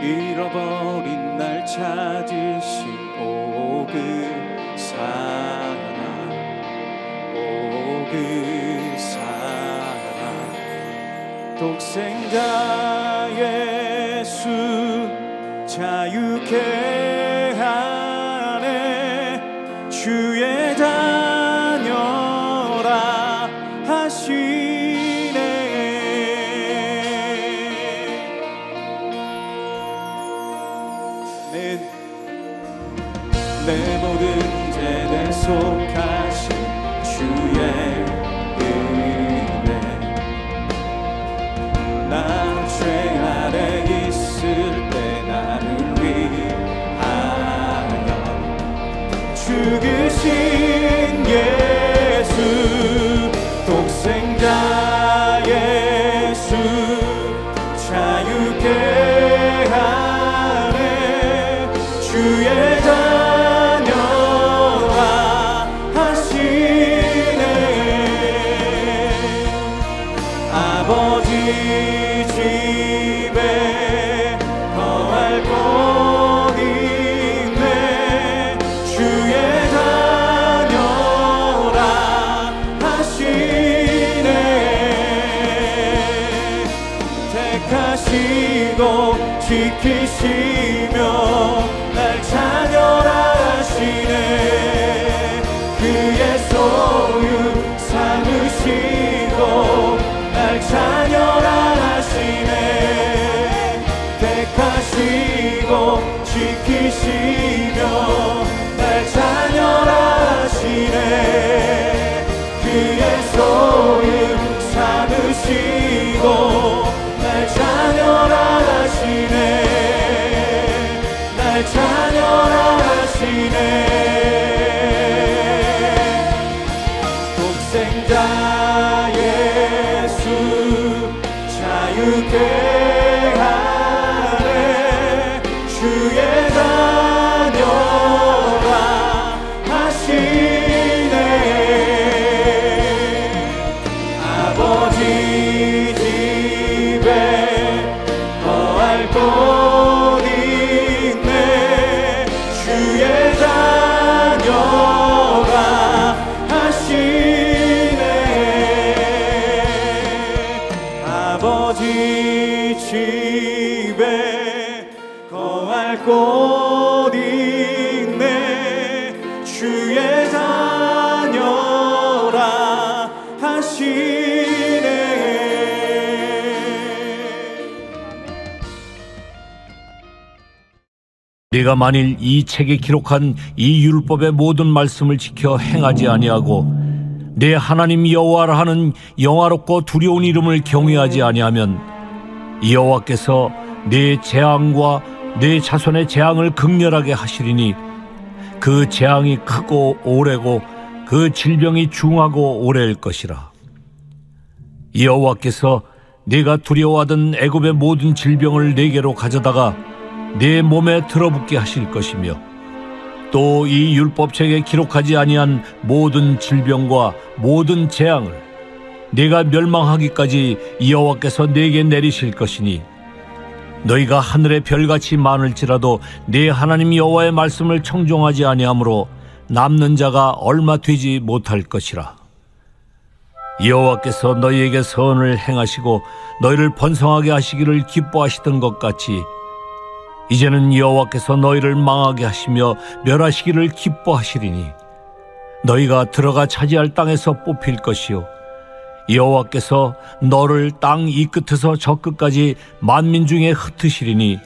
잃어버린 날 찾으신 오 그 사랑, 오 그 사랑, 독생자 예수 자유케 하네. 주의 자녀라 하시네. 내 모든 죄에 속하신 주의 은혜, 나 죄 아래 있을 때 나를 위하여 죽으신 예수, 독생자 예수 자유케 하네. 주의 자녀라 하시네. 아버지 집에 거할 곳 있네. 주의 자녀라 하시네. 택하시고 지키시며 날 자녀라 하시네. 그의 소유 삼으시고 날 자녀라 하시네. 택하시고 지키시며 날 자녀라 하시네. 그의 소유 삼으시고 날 자녀라 하시네. 날 자녀라 하시네. 독생자 예수 자유케 하네. 주의 자녀라 하시네. 아버지 집에 거할 곳 있네. 주의 자녀라 하시네. 아버지 집에 거할 곳 있네. 주의 자녀라 하시네. 네가 만일 이 책에 기록한 이 율법의 모든 말씀을 지켜 행하지 아니하고 내 하나님 여호와라 하는 영화롭고 두려운 이름을 경외하지 아니하면 여호와께서 내 재앙과 내 자손의 재앙을 극렬하게 하시리니 그 재앙이 크고 오래고 그 질병이 중하고 오래일 것이라. 여호와께서 네가 두려워하던 애굽의 모든 질병을 네게로 가져다가 네 몸에 들어붙게 하실 것이며 또 이 율법책에 기록하지 아니한 모든 질병과 모든 재앙을 네가 멸망하기까지 여호와께서 네게 내리실 것이니 너희가 하늘의 별같이 많을지라도 네 하나님 여호와의 말씀을 청종하지 아니하므로 남는 자가 얼마 되지 못할 것이라. 여호와께서 너희에게 선을 행하시고 너희를 번성하게 하시기를 기뻐하시던 것 같이 이제는 여호와께서 너희를 망하게 하시며 멸하시기를 기뻐하시리니 너희가 들어가 차지할 땅에서 뽑힐 것이요 여호와께서 너를 땅 이 끝에서 저 끝까지 만민 중에 흩으시리니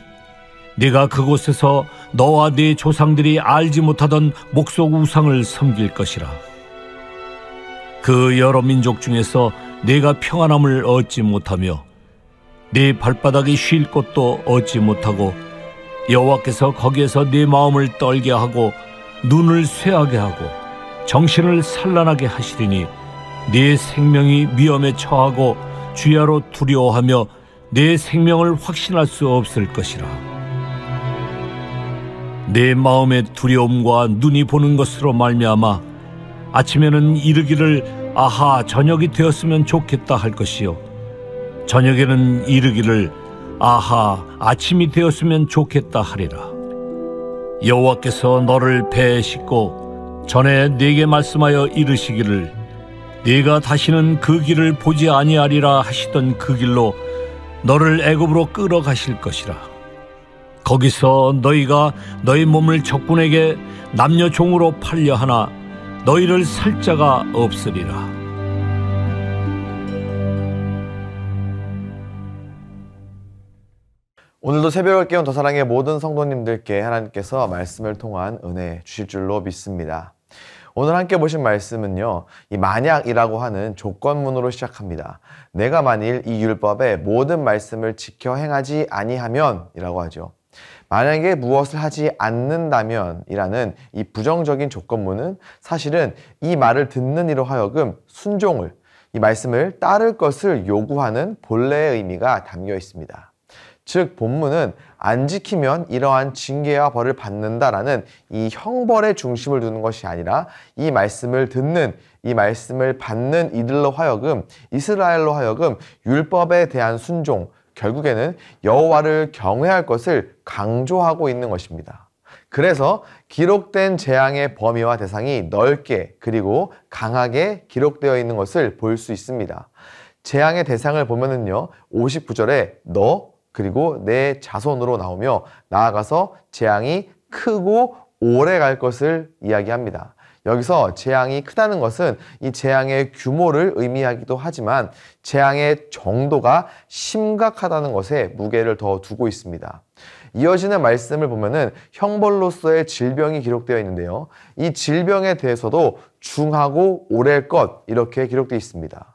네가 그곳에서 너와 네 조상들이 알지 못하던 목석 우상을 섬길 것이라. 그 여러 민족 중에서 네가 평안함을 얻지 못하며 네 발바닥이 쉴 곳도 얻지 못하고 여호와께서 거기에서 네 마음을 떨게 하고 눈을 쇠하게 하고 정신을 산란하게 하시리니 네 생명이 위험에 처하고 주야로 두려워하며 내 생명을 확신할 수 없을 것이라. 내 마음의 두려움과 눈이 보는 것으로 말미암아 아침에는 이르기를 아하 저녁이 되었으면 좋겠다 할 것이요 저녁에는 이르기를 아하, 아침이 되었으면 좋겠다 하리라. 여호와께서 너를 배에 싣고 전에 네게 말씀하여 이르시기를 네가 다시는 그 길을 보지 아니하리라 하시던 그 길로 너를 애굽으로 끌어가실 것이라. 거기서 너희가 너희 몸을 적군에게 남녀 종으로 팔려 하나 너희를 살 자가 없으리라. 오늘도 새벽을 깨운 더사랑의 모든 성도님들께 하나님께서 말씀을 통한 은혜 주실 줄로 믿습니다. 오늘 함께 보신 말씀은요, 이 만약이라고 하는 조건문으로 시작합니다. 내가 만일 이 율법의 모든 말씀을 지켜 행하지 아니하면 이라고 하죠. 만약에 무엇을 하지 않는다면 이라는 이 부정적인 조건문은 사실은 이 말을 듣는 이로 하여금 순종을, 이 말씀을 따를 것을 요구하는 본래의 의미가 담겨 있습니다. 즉 본문은 안 지키면 이러한 징계와 벌을 받는다라는 이 형벌의 중심을 두는 것이 아니라 이 말씀을 듣는, 이 말씀을 받는 이들로 하여금, 이스라엘로 하여금 율법에 대한 순종, 결국에는 여호와를 경외할 것을 강조하고 있는 것입니다. 그래서 기록된 재앙의 범위와 대상이 넓게 그리고 강하게 기록되어 있는 것을 볼 수 있습니다. 재앙의 대상을 보면은요, 59절에 너 그리고 내 자손으로 나오며 나아가서 재앙이 크고 오래 갈 것을 이야기합니다. 여기서 재앙이 크다는 것은 이 재앙의 규모를 의미하기도 하지만 재앙의 정도가 심각하다는 것에 무게를 더 두고 있습니다. 이어지는 말씀을 보면은 형벌로서의 질병이 기록되어 있는데요. 이 질병에 대해서도 중하고 오래일 것 이렇게 기록되어 있습니다.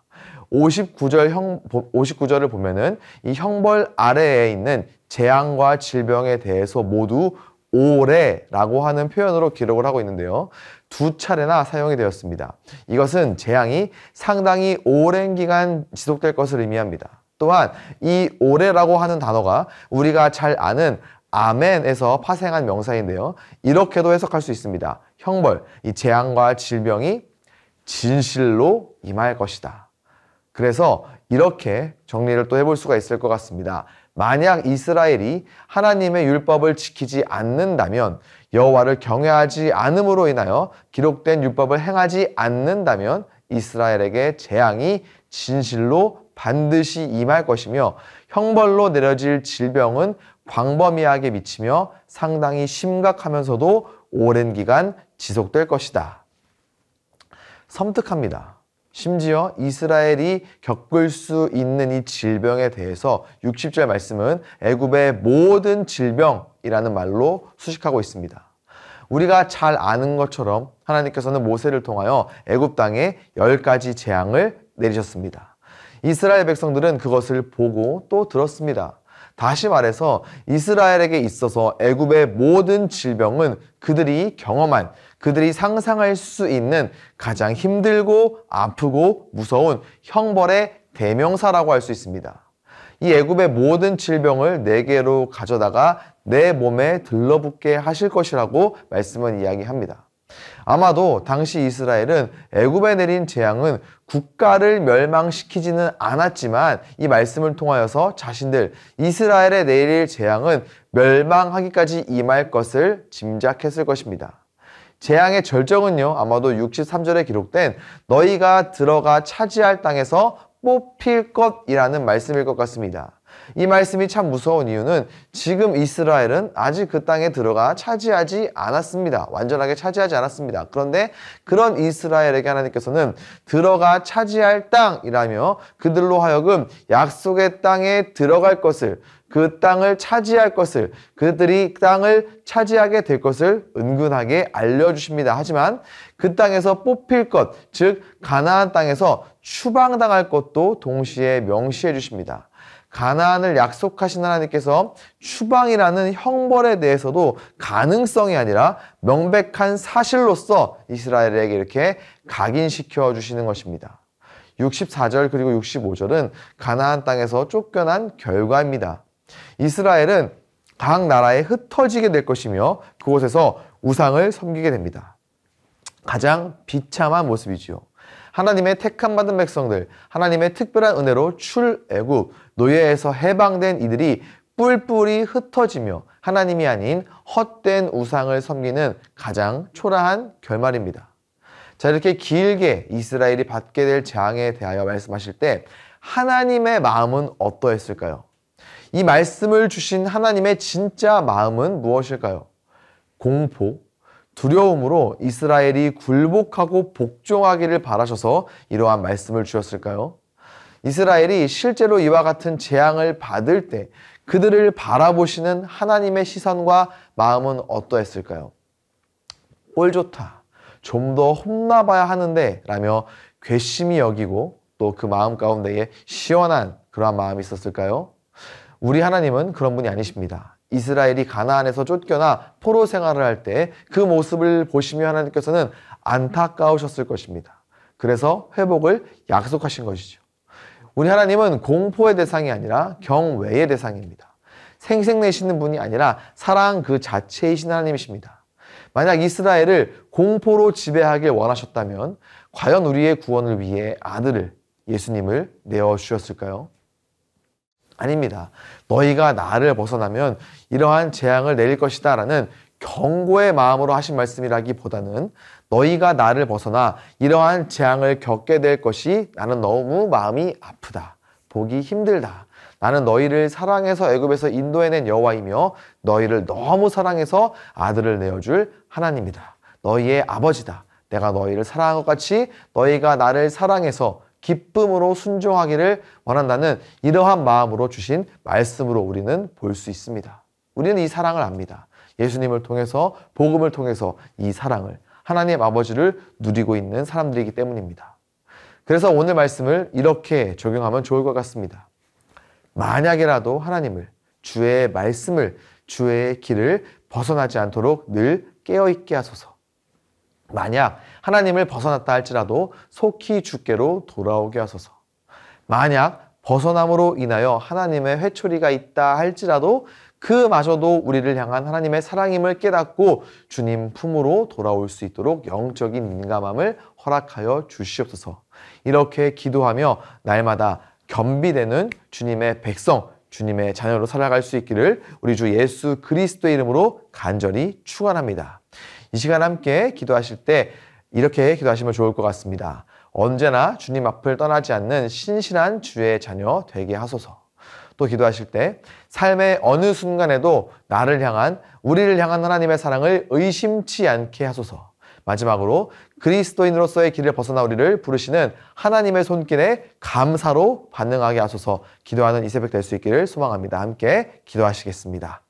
59절을 보면은 이 형벌 아래에 있는 재앙과 질병에 대해서 모두 오래라고 하는 표현으로 기록을 하고 있는데요. 두 차례나 사용이 되었습니다. 이것은 재앙이 상당히 오랜 기간 지속될 것을 의미합니다. 또한 이 오래라고 하는 단어가 우리가 잘 아는 아멘에서 파생한 명사인데요. 이렇게도 해석할 수 있습니다. 형벌, 이 재앙과 질병이 진실로 임할 것이다. 그래서 이렇게 정리를 또 해볼 수가 있을 것 같습니다. 만약 이스라엘이 하나님의 율법을 지키지 않는다면, 여호와를 경외하지 않음으로 인하여 기록된 율법을 행하지 않는다면 이스라엘에게 재앙이 진실로 반드시 임할 것이며 형벌로 내려질 질병은 광범위하게 미치며 상당히 심각하면서도 오랜 기간 지속될 것이다. 섬뜩합니다. 심지어 이스라엘이 겪을 수 있는 이 질병에 대해서 60절 말씀은 애굽의 모든 질병이라는 말로 수식하고 있습니다. 우리가 잘 아는 것처럼 하나님께서는 모세를 통하여 애굽 땅에 10가지 재앙을 내리셨습니다. 이스라엘 백성들은 그것을 보고 또 들었습니다. 다시 말해서 이스라엘에게 있어서 애굽의 모든 질병은 그들이 경험한, 그들이 상상할 수 있는 가장 힘들고 아프고 무서운 형벌의 대명사라고 할 수 있습니다. 이 애굽의 모든 질병을 내게로 가져다가 내 몸에 들러붙게 하실 것이라고 말씀은 이야기합니다. 아마도 당시 이스라엘은 애굽에 내린 재앙은 국가를 멸망시키지는 않았지만 이 말씀을 통하여서 자신들 이스라엘에 내릴 재앙은 멸망하기까지 임할 것을 짐작했을 것입니다. 재앙의 절정은요, 아마도 63절에 기록된 너희가 들어가 차지할 땅에서 뽑힐 것이라는 말씀일 것 같습니다. 이 말씀이 참 무서운 이유는 지금 이스라엘은 아직 그 땅에 들어가 차지하지 않았습니다. 완전하게 차지하지 않았습니다. 그런데 그런 이스라엘에게 하나님께서는 들어가 차지할 땅이라며 그들로 하여금 약속의 땅에 들어갈 것을, 그 땅을 차지할 것을, 그들이 땅을 차지하게 될 것을 은근하게 알려주십니다. 하지만 그 땅에서 뽑힐 것, 즉 가나안 땅에서 추방당할 것도 동시에 명시해 주십니다. 가나안을 약속하신 하나님께서 추방이라는 형벌에 대해서도 가능성이 아니라 명백한 사실로서 이스라엘에게 이렇게 각인시켜 주시는 것입니다. 64절 그리고 65절은 가나안 땅에서 쫓겨난 결과입니다. 이스라엘은 각 나라에 흩어지게 될 것이며 그곳에서 우상을 섬기게 됩니다. 가장 비참한 모습이지요. 하나님의 택함 받은 백성들, 하나님의 특별한 은혜로 출애굽, 노예에서 해방된 이들이 뿔뿔이 흩어지며 하나님이 아닌 헛된 우상을 섬기는 가장 초라한 결말입니다. 자, 이렇게 길게 이스라엘이 받게 될 재앙에 대하여 말씀하실 때 하나님의 마음은 어떠했을까요? 이 말씀을 주신 하나님의 진짜 마음은 무엇일까요? 공포, 두려움으로 이스라엘이 굴복하고 복종하기를 바라셔서 이러한 말씀을 주셨을까요? 이스라엘이 실제로 이와 같은 재앙을 받을 때 그들을 바라보시는 하나님의 시선과 마음은 어떠했을까요? 꼴 좋다, 좀 더 혼나봐야 하는데 라며 괘씸히 여기고 또 그 마음 가운데에 시원한 그러한 마음이 있었을까요? 우리 하나님은 그런 분이 아니십니다. 이스라엘이 가나안에서 쫓겨나 포로 생활을 할 때 그 모습을 보시며 하나님께서는 안타까우셨을 것입니다. 그래서 회복을 약속하신 것이죠. 우리 하나님은 공포의 대상이 아니라 경외의 대상입니다. 생색내시는 분이 아니라 사랑 그 자체이신 하나님이십니다. 만약 이스라엘을 공포로 지배하길 원하셨다면 과연 우리의 구원을 위해 아들을, 예수님을 내어주셨을까요? 아닙니다. 너희가 나를 벗어나면 이러한 재앙을 내릴 것이다 라는 경고의 마음으로 하신 말씀이라기보다는 너희가 나를 벗어나 이러한 재앙을 겪게 될 것이 나는 너무 마음이 아프다. 보기 힘들다. 나는 너희를 사랑해서 애굽에서 인도해낸 여호와이며 너희를 너무 사랑해서 아들을 내어줄 하나님이다. 너희의 아버지다. 내가 너희를 사랑한 것 같이 너희가 나를 사랑해서 기쁨으로 순종하기를 원한다는 이러한 마음으로 주신 말씀으로 우리는 볼 수 있습니다. 우리는 이 사랑을 압니다. 예수님을 통해서, 복음을 통해서 이 사랑을, 하나님 아버지를 누리고 있는 사람들이기 때문입니다. 그래서 오늘 말씀을 이렇게 적용하면 좋을 것 같습니다. 만약이라도 하나님을, 주의 말씀을, 주의 길을 벗어나지 않도록 늘 깨어있게 하소서. 만약 하나님을 벗어났다 할지라도 속히 주께로 돌아오게 하소서. 만약 벗어남으로 인하여 하나님의 회초리가 있다 할지라도 그마저도 우리를 향한 하나님의 사랑임을 깨닫고 주님 품으로 돌아올 수 있도록 영적인 민감함을 허락하여 주시옵소서. 이렇게 기도하며 날마다 겸비되는 주님의 백성, 주님의 자녀로 살아갈 수 있기를 우리 주 예수 그리스도의 이름으로 간절히 축원합니다. 이 시간 함께 기도하실 때 이렇게 기도하시면 좋을 것 같습니다. 언제나 주님 앞을 떠나지 않는 신실한 주의 자녀 되게 하소서. 또 기도하실 때 삶의 어느 순간에도 나를 향한, 우리를 향한 하나님의 사랑을 의심치 않게 하소서. 마지막으로 그리스도인으로서의 길을 벗어나 우리를 부르시는 하나님의 손길에 감사로 반응하게 하소서. 기도하는 이 새벽 될 수 있기를 소망합니다. 함께 기도하시겠습니다.